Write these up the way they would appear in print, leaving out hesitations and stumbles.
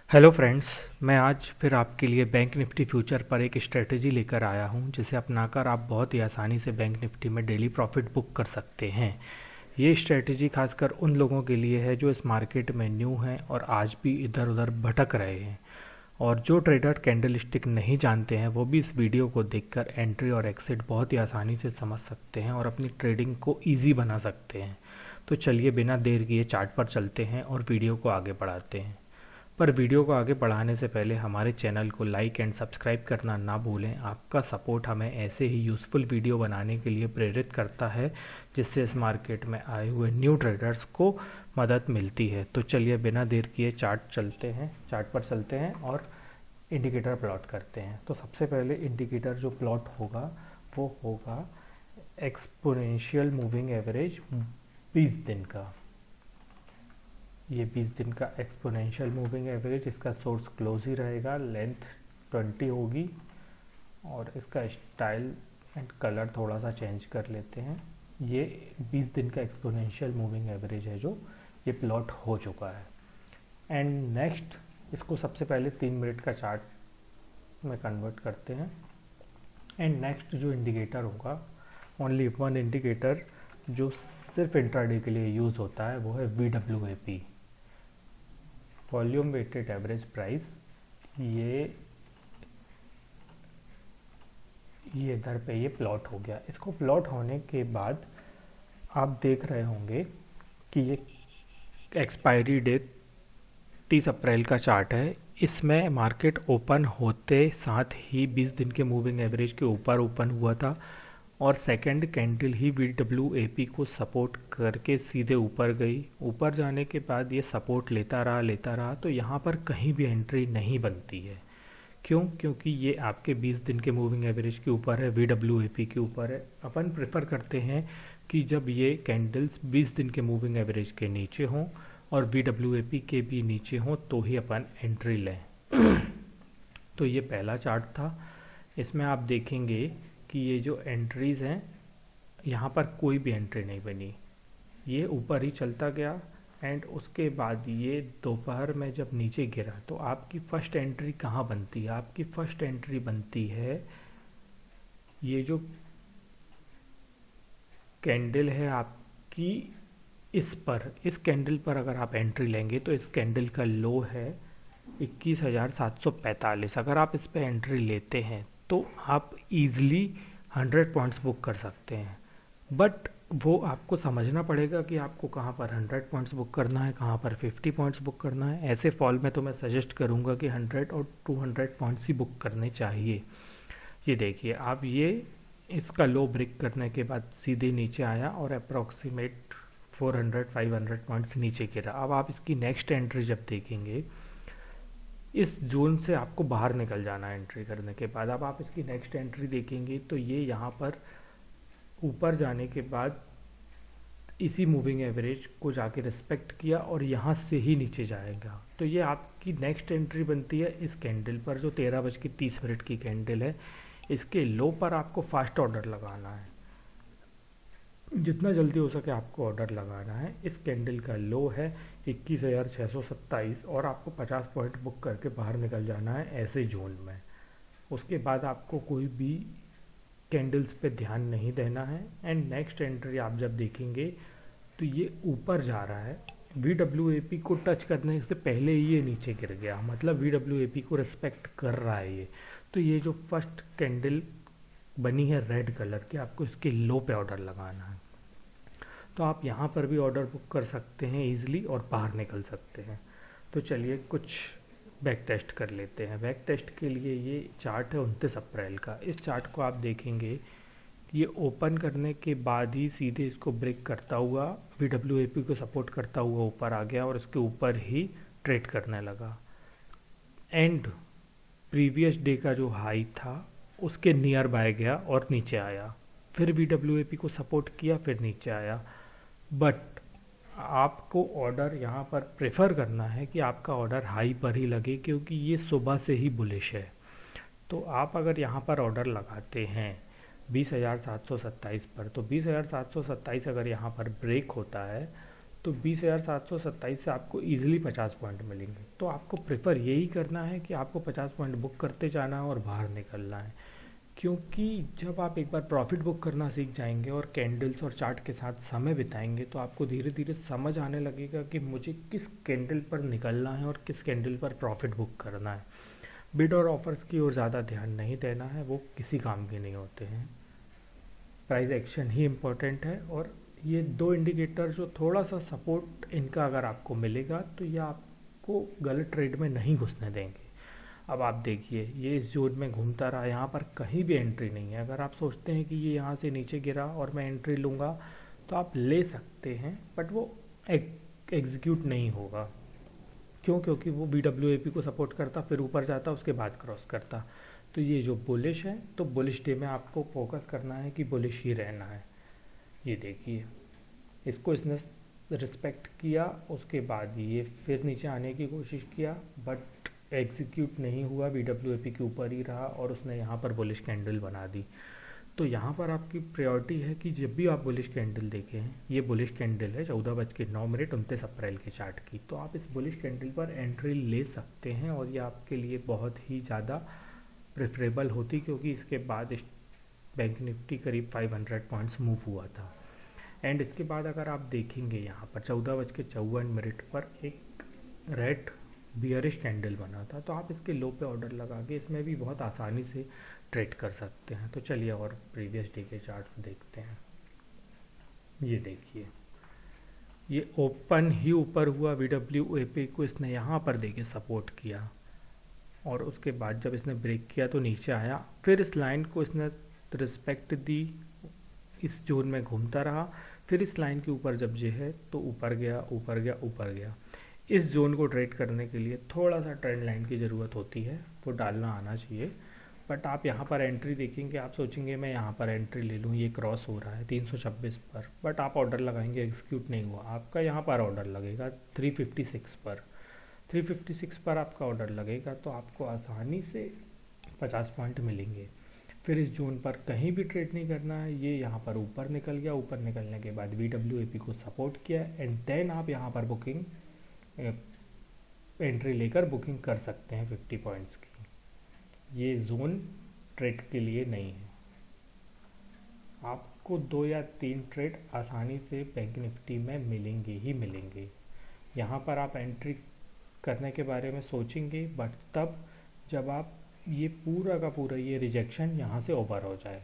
Hello friends, मैं आज फिर आपके लिए बैंक निफ्टी फ्यूचर पर एक स्ट्रेटजी लेकर आया हूं, जिसे अपनाकर आप बहुत ही आसानी से बैंक निफ्टी में डेली प्रॉफिट बुक कर सकते हैं। ये स्ट्रेटजी खासकर उन लोगों के लिए है जो इस मार्केट में न्यू हैं और आज भी इधर उधर भटक रहे हैं। और जो ट्रेडर कैंडल स्टिक नहीं जानते हैं वो भी इस वीडियो को देखकर एंट्री और एक्सिट बहुत ही आसानी से समझ सकते हैं और अपनी ट्रेडिंग को ईजी बना सकते हैं। तो चलिए बिना देर किए चार्ट पर चलते हैं और वीडियो को आगे बढ़ाते हैं। पर वीडियो को आगे बढ़ाने से पहले हमारे चैनल को लाइक एंड सब्सक्राइब करना ना भूलें। आपका सपोर्ट हमें ऐसे ही यूज़फुल वीडियो बनाने के लिए प्रेरित करता है, जिससे इस मार्केट में आए हुए न्यू ट्रेडर्स को मदद मिलती है। तो चलिए बिना देर किए चार्ट पर चलते हैं और इंडिकेटर प्लॉट करते हैं। तो सबसे पहले इंडिकेटर जो प्लॉट होगा वो होगा एक्सपोनेंशियल मूविंग एवरेज 20 दिन का। ये 20 दिन का एक्सपोनेंशियल मूविंग एवरेज, इसका सोर्स क्लोज ही रहेगा, लेंथ 20 होगी और इसका स्टाइल एंड कलर थोड़ा सा चेंज कर लेते हैं। ये 20 दिन का एक्सपोनेंशियल मूविंग एवरेज है जो ये प्लॉट हो चुका है। एंड नेक्स्ट इसको सबसे पहले 3 मिनट का चार्ट में कन्वर्ट करते हैं। एंड नेक्स्ट जो इंडिकेटर होगा, ओनली वन इंडिकेटर जो सिर्फ इंट्राडे के लिए यूज़ होता है, वो है VWAP, volume weighted average price. ये इधर पे ये प्लॉट हो गया। इसको प्लॉट होने के बाद आप देख रहे होंगे कि ये एक्सपायरी डेट 30 अप्रैल का चार्ट है। इसमें मार्केट ओपन होते साथ ही 20 दिन के मूविंग एवरेज के ऊपर ओपन हुआ था और सेकंड कैंडल ही VWAP को सपोर्ट करके सीधे ऊपर गई। ऊपर जाने के बाद ये सपोर्ट लेता रहा, तो यहाँ पर कहीं भी एंट्री नहीं बनती है। क्यों? क्योंकि ये आपके 20 दिन के मूविंग एवरेज के ऊपर है, VWAP के ऊपर है। अपन प्रेफर करते हैं कि जब ये कैंडल्स 20 दिन के मूविंग एवरेज के नीचे हों और VWAP के भी नीचे हों तो ही अपन एंट्री लें। तो ये पहला चार्ट था। इसमें आप देखेंगे कि ये जो एंट्रीज़ हैं, यहाँ पर कोई भी एंट्री नहीं बनी, ये ऊपर ही चलता गया। एंड उसके बाद ये दोपहर में जब नीचे गिरा तो आपकी फ़र्स्ट एंट्री कहाँ बनती है? आपकी फ़र्स्ट एंट्री बनती है ये जो कैंडल है आपकी, इस कैंडल पर अगर आप एंट्री लेंगे तो इस कैंडल का लो है 21,745। अगर आप इस पर एंट्री लेते हैं तो आप इजीली 100 पॉइंट्स बुक कर सकते हैं। बट वो आपको समझना पड़ेगा कि आपको कहाँ पर 100 पॉइंट्स बुक करना है, कहाँ पर 50 पॉइंट्स बुक करना है। ऐसे फॉल में तो मैं सजेस्ट करूँगा कि 100 और 200 पॉइंट्स ही बुक करने चाहिए। ये देखिए, आप ये इसका लो ब्रेक करने के बाद सीधे नीचे आया और अप्रॉक्सीमेट 400-500 पॉइंट्स नीचे गिरा। अब आप इसकी नेक्स्ट एंट्री जब देखेंगे, इस जोन से आपको बाहर निकल जाना है एंट्री करने के बाद। अब आप इसकी नेक्स्ट एंट्री देखेंगे तो ये यहाँ पर ऊपर जाने के बाद इसी मूविंग एवरेज को जाके रिस्पेक्ट किया और यहाँ से ही नीचे जाएगा। तो ये आपकी नेक्स्ट एंट्री बनती है इस कैंडल पर, जो 13:30 की कैंडल है। इसके लो पर आपको फास्ट ऑर्डर लगाना है, जितना जल्दी हो सके आपको ऑर्डर लगाना है। इस कैंडल का लो है 21,627 और आपको 50 पॉइंट बुक करके बाहर निकल जाना है ऐसे जोन में। उसके बाद आपको कोई भी कैंडल्स पे ध्यान नहीं देना है। एंड नेक्स्ट एंट्री आप जब देखेंगे तो ये ऊपर जा रहा है, VWAP को टच करने से पहले ही ये नीचे गिर गया, मतलब VWAP को रिस्पेक्ट कर रहा है ये। तो ये जो फर्स्ट कैंडल बनी है रेड कलर की, आपको इसके लो पे ऑर्डर लगाना है। तो आप यहाँ पर भी ऑर्डर बुक कर सकते हैं ईजिली और बाहर निकल सकते हैं। तो चलिए कुछ बैक टेस्ट कर लेते हैं। बैक टेस्ट के लिए ये चार्ट है 29 अप्रैल का। इस चार्ट को आप देखेंगे, ये ओपन करने के बाद ही सीधे इसको ब्रेक करता हुआ VWAP को सपोर्ट करता हुआ ऊपर आ गया और इसके ऊपर ही ट्रेड करने लगा। एंड प्रीवियस डे का जो हाई था उसके नियर बाय गया और नीचे आया, फिर VWAP को सपोर्ट किया, फिर नीचे आया। बट आपको ऑर्डर यहाँ पर प्रेफर करना है कि आपका ऑर्डर हाई पर ही लगे, क्योंकि ये सुबह से ही बुलिश है। तो आप अगर यहाँ पर ऑर्डर लगाते हैं 20,727 पर, तो 20,727 अगर यहाँ पर ब्रेक होता है तो 20,727 से आपको ईजिली 50 पॉइंट मिलेंगे। तो आपको प्रेफर यही करना है कि आपको 50 पॉइंट बुक करते जाना है और बाहर निकलना है, क्योंकि जब आप एक बार प्रॉफिट बुक करना सीख जाएंगे और कैंडल्स और चार्ट के साथ समय बिताएंगे तो आपको धीरे धीरे समझ आने लगेगा कि मुझे किस कैंडल पर निकलना है और किस कैंडल पर प्रॉफिट बुक करना है। बिड और ऑफर्स की ओर ज़्यादा ध्यान नहीं देना है, वो किसी काम के नहीं होते हैं। प्राइस एक्शन ही इम्पोर्टेंट है। और ये दो इंडिकेटर जो थोड़ा सा सपोर्ट इनका अगर आपको मिलेगा तो ये आपको गलत ट्रेड में नहीं घुसने देंगे। अब आप देखिए, ये इस जोन में घूमता रहा, यहाँ पर कहीं भी एंट्री नहीं है। अगर आप सोचते हैं कि ये यहाँ से नीचे गिरा और मैं एंट्री लूँगा तो आप ले सकते हैं, बट वो एग्जीक्यूट नहीं होगा। क्यों? क्योंकि वो BWAP को सपोर्ट करता, फिर ऊपर जाता, उसके बाद क्रॉस करता। तो ये जो बुलिश है, तो बुलिश डे में आपको फोकस करना है कि बुलिश ही रहना है। ये देखिए, इसको इसने रिस्पेक्ट किया, उसके बाद ये फिर नीचे आने की कोशिश किया, बट एग्जीक्यूट नहीं हुआ, BWAP के ऊपर ही रहा और उसने यहाँ पर बुलिश कैंडल बना दी। तो यहाँ पर आपकी प्रायोरिटी है कि जब भी आप बुलिश कैंडल देखें, ये बुलिश कैंडल है 14:09 अप्रैल के चार्ट की, तो आप इस बुलिश कैंडल पर एंट्री ले सकते हैं और ये आपके लिए बहुत ही ज़्यादा प्रेफरेबल होती, क्योंकि इसके बाद बैंक निफ्टी करीब 500 पॉइंट्स मूव हुआ था। एंड इसके बाद अगर आप देखेंगे यहाँ पर 14:54 पर एक रेड बियरिश कैंडल बना था, तो आप इसके लो पे ऑर्डर लगा के इसमें भी बहुत आसानी से ट्रेड कर सकते हैं। तो चलिए और प्रीवियस डे के चार्ट्स देखते हैं। ये देखिए, ये ओपन ही ऊपर हुआ, BWAP को इसने यहाँ पर देके सपोर्ट किया और उसके बाद जब इसने ब्रेक किया तो नीचे आया, फिर इस लाइन को इसने रिस्पेक्ट दी, इस जोन में घूमता रहा, फिर इस लाइन के ऊपर जब ये है तो ऊपर गया, ऊपर गया, ऊपर गया। इस जोन को ट्रेड करने के लिए थोड़ा सा ट्रेंड लाइन की ज़रूरत होती है, वो डालना आना चाहिए। बट आप यहाँ पर एंट्री देखेंगे, आप सोचेंगे मैं यहाँ पर एंट्री ले लूँ, ये क्रॉस हो रहा है 326 पर, बट आप ऑर्डर लगाएंगे, एग्जीक्यूट नहीं हुआ, आपका यहाँ पर ऑर्डर लगेगा 356 पर। 356 पर आपका ऑर्डर लगेगा तो आपको आसानी से 50 पॉइंट मिलेंगे। फिर इस जोन पर कहीं भी ट्रेड नहीं करना है, ये यहाँ पर ऊपर निकल गया, ऊपर निकलने के बाद BWAP को सपोर्ट किया एंड देन आप यहाँ पर बुकिंग एंट्री लेकर बुकिंग कर सकते हैं 50 पॉइंट्स की। ये जोन ट्रेड के लिए नहीं है। आपको 2 या 3 ट्रेड आसानी से बैंक निफ्टी में मिलेंगे ही मिलेंगे। यहाँ पर आप एंट्री करने के बारे में सोचेंगे, बट तब जब आप ये पूरा का पूरा ये रिजेक्शन यहाँ से ओवर हो जाए।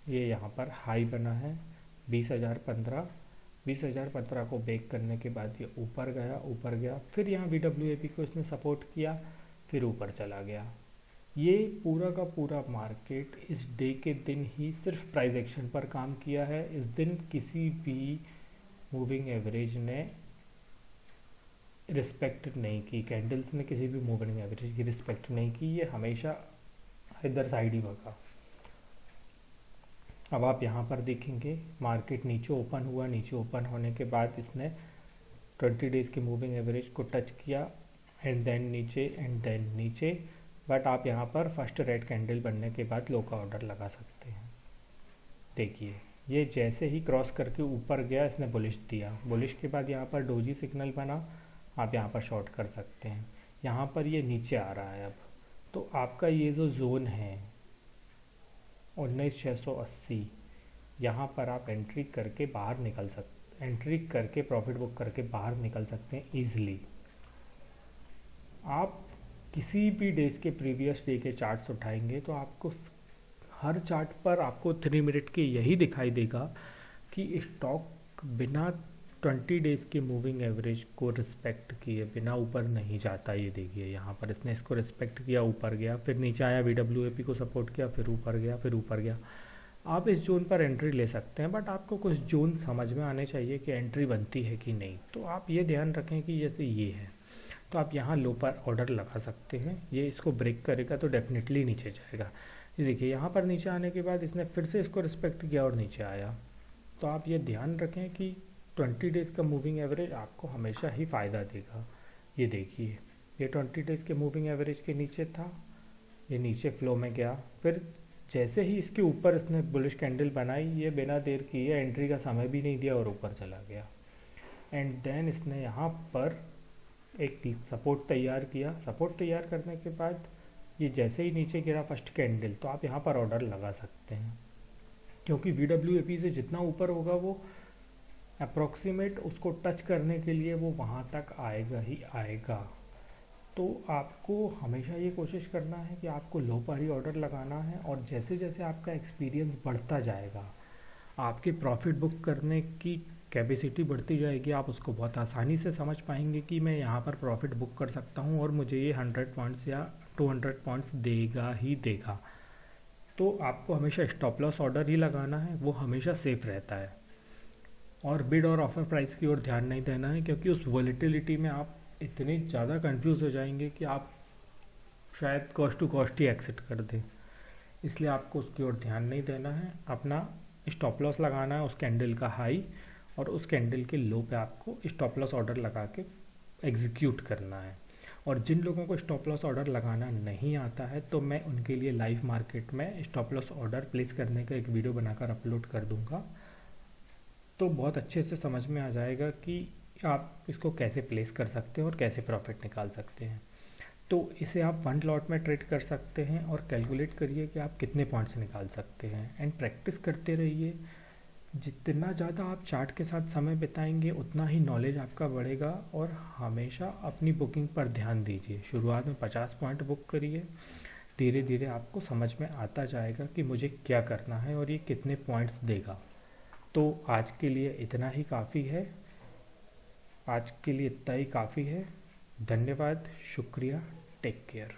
ये यहाँ पर हाई बना है 20,015 को ब्रेक करने के बाद ये ऊपर गया, ऊपर गया, फिर यहाँ BWAP को इसने सपोर्ट किया, फिर ऊपर चला गया। ये पूरा का पूरा मार्केट इस डे के दिन ही सिर्फ प्राइस एक्शन पर काम किया है। इस दिन किसी भी मूविंग एवरेज ने रिस्पेक्ट नहीं की, कैंडल्स ने किसी भी मूविंग एवरेज की रिस्पेक्ट नहीं की, ये हमेशा इधर साइड ही भगा। अब आप यहाँ पर देखेंगे, मार्केट नीचे ओपन हुआ, नीचे ओपन होने के बाद इसने 20 डेज़ की मूविंग एवरेज को टच किया एंड देन नीचे एंड देन नीचे, बट आप यहाँ पर फर्स्ट रेड कैंडल बनने के बाद लो का ऑर्डर लगा सकते हैं। देखिए, ये जैसे ही क्रॉस करके ऊपर गया, इसने बुलिश दिया, बुलिश के बाद यहाँ पर डोजी सिग्नल बना, आप यहाँ पर शॉर्ट कर सकते हैं। यहाँ पर ये नीचे आ रहा है अब, तो आपका ये जो जोन है 19,680, यहाँ पर आप एंट्री करके बाहर निकल सकते, एंट्री करके प्रॉफिट बुक करके बाहर निकल सकते हैं ईजिली। आप किसी भी डेज के प्रीवियस डे के चार्ट्स उठाएंगे तो आपको हर चार्ट पर आपको 3 मिनट के यही दिखाई देगा कि स्टॉक बिना 20 डेज़ के मूविंग एवरेज को रिस्पेक्ट किए बिना ऊपर नहीं जाता। ये देखिए, यहाँ पर इसने इसको रिस्पेक्ट किया, ऊपर गया, फिर नीचे आया, BWAP को सपोर्ट किया, फिर ऊपर गया, फिर ऊपर गया। आप इस जोन पर एंट्री ले सकते हैं, बट आपको कुछ जोन समझ में आने चाहिए कि एंट्री बनती है कि नहीं। तो आप ये ध्यान रखें कि जैसे ये है तो आप यहाँ लो पर ऑर्डर लगा सकते हैं। ये इसको ब्रेक करेगा तो डेफिनेटली नीचे जाएगा। ये देखिए, यहाँ पर नीचे आने के बाद इसने फिर से इसको रिस्पेक्ट किया और नीचे आया। तो आप ये ध्यान रखें कि 20 डेज़ का मूविंग एवरेज आपको हमेशा ही फ़ायदा देगा। ये देखिए, ये 20 डेज़ के मूविंग एवरेज के नीचे था, ये नीचे फ्लो में गया, फिर जैसे ही इसके ऊपर इसने बुलिश कैंडल बनाई, ये बिना देर किए एंट्री का समय भी नहीं दिया और ऊपर चला गया। एंड देन इसने यहाँ पर एक सपोर्ट तैयार किया। सपोर्ट तैयार करने के बाद ये जैसे ही नीचे गिरा फर्स्ट कैंडल, तो आप यहाँ पर ऑर्डर लगा सकते हैं, क्योंकि VWAP से जितना ऊपर होगा वो अप्रॉक्सीमेट उसको टच करने के लिए वो वहाँ तक आएगा ही आएगा। तो आपको हमेशा ये कोशिश करना है कि आपको लो पर ही ऑर्डर लगाना है, और जैसे जैसे आपका एक्सपीरियंस बढ़ता जाएगा, आपके प्रॉफिट बुक करने की कैपेसिटी बढ़ती जाएगी, आप उसको बहुत आसानी से समझ पाएंगे कि मैं यहाँ पर प्रॉफिट बुक कर सकता हूँ और मुझे ये 100 पॉइंट्स या 200 पॉइंट्स देगा ही देगा। तो आपको हमेशा स्टॉप लॉस ऑर्डर ही लगाना है, वो हमेशा सेफ रहता है। और बिड और ऑफर प्राइस की ओर ध्यान नहीं देना है, क्योंकि उस वॉलेटिलिटी में आप इतने ज़्यादा कंफ्यूज हो जाएंगे कि आप शायद कॉस्ट टू कॉस्ट ही एक्सिट कर दें। इसलिए आपको उसकी ओर ध्यान नहीं देना है, अपना स्टॉप लॉस लगाना है उस कैंडल का हाई, और उस कैंडल के लो पे आपको स्टॉप लॉस ऑर्डर लगा के एग्जीक्यूट करना है। और जिन लोगों को स्टॉप लॉस ऑर्डर लगाना नहीं आता है, तो मैं उनके लिए लाइव मार्केट में स्टॉप लॉस ऑर्डर प्लेस करने का एक वीडियो बनाकर अपलोड कर दूंगा, तो बहुत अच्छे से समझ में आ जाएगा कि आप इसको कैसे प्लेस कर सकते हैं और कैसे प्रॉफिट निकाल सकते हैं। तो इसे आप 1 लॉट में ट्रेड कर सकते हैं और कैलकुलेट करिए कि आप कितने पॉइंट्स निकाल सकते हैं, एंड प्रैक्टिस करते रहिए। जितना ज़्यादा आप चार्ट के साथ समय बिताएंगे उतना ही नॉलेज आपका बढ़ेगा, और हमेशा अपनी बुकिंग पर ध्यान दीजिए। शुरुआत में 50 पॉइंट बुक करिए, धीरे धीरे आपको समझ में आता जाएगा कि मुझे क्या करना है और ये कितने पॉइंट्स देगा। तो आज के लिए इतना ही काफ़ी है, आज के लिए इतना ही काफ़ी है। धन्यवाद, शुक्रिया, टेक केयर।